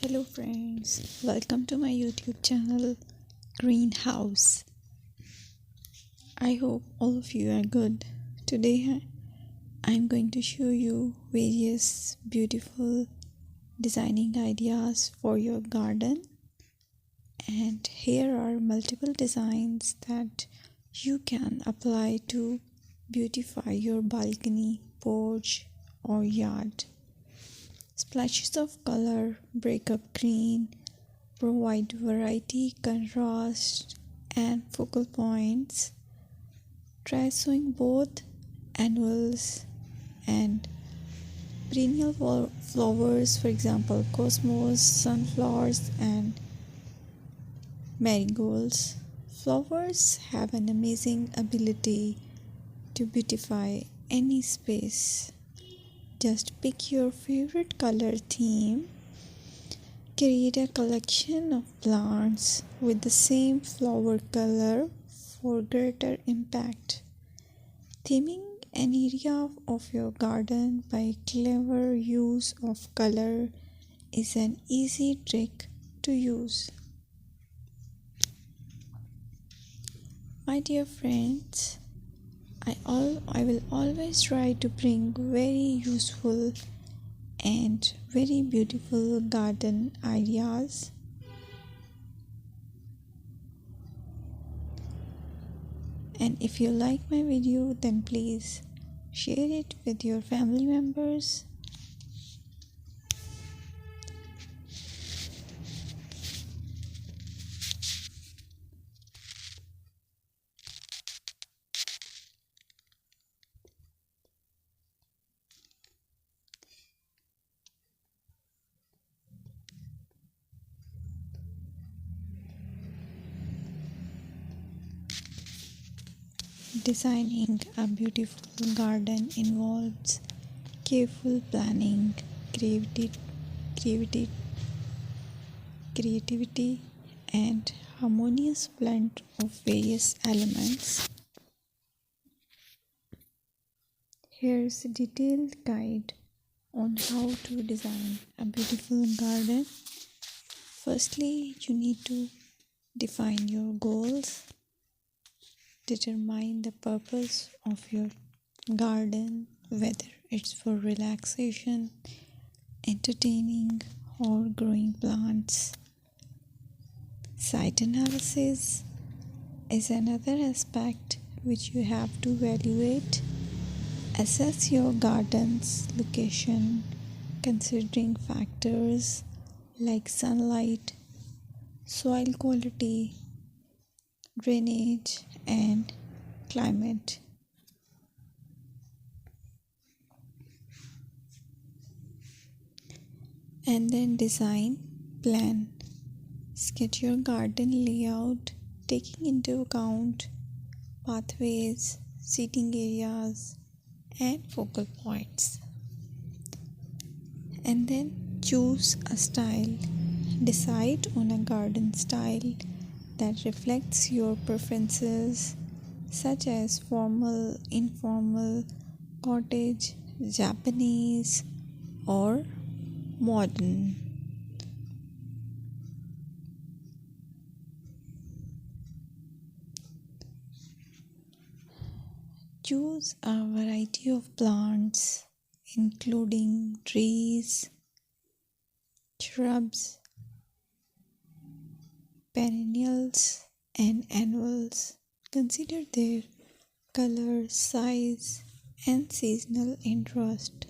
Hello friends, welcome to my YouTube channel Greenhouse. I hope all of you are good. Today I'm going to show you various beautiful designing ideas for your garden, and here are multiple designs that you can apply to beautify your balcony, porch or yard. Splashes of color break up green, provide variety, contrast, and focal points. Try sowing both annuals and perennial flowers, for example, cosmos, sunflowers, and marigolds. Flowers have an amazing ability to beautify any space. Just pick your favorite color theme. Create a collection of plants with the same flower color for greater impact. Theming an area of your garden by clever use of color is an easy trick to use. My dear friends, I will always try to bring very useful and very beautiful garden ideas. And if you like my video, then please share it with your family members. Designing a beautiful garden involves careful planning, creativity, creativity, and harmonious blend of various elements. Here's a detailed guide on how to design a beautiful garden. Firstly, you need to define your goals. Determine the purpose of your garden, whether it's for relaxation, entertaining, or growing plants. Site analysis is another aspect which you have to evaluate. Assess your garden's location, considering factors like sunlight, soil quality, drainage, and climate. And then design, plan. Sketch your garden layout, taking into account pathways, seating areas, and focal points. And then choose a style. Decide on a garden style that reflects your preferences, such as formal, informal, cottage, Japanese, or modern. Choose a variety of plants, including trees, shrubs, perennials, and annuals. Consider their color, size, and seasonal interest.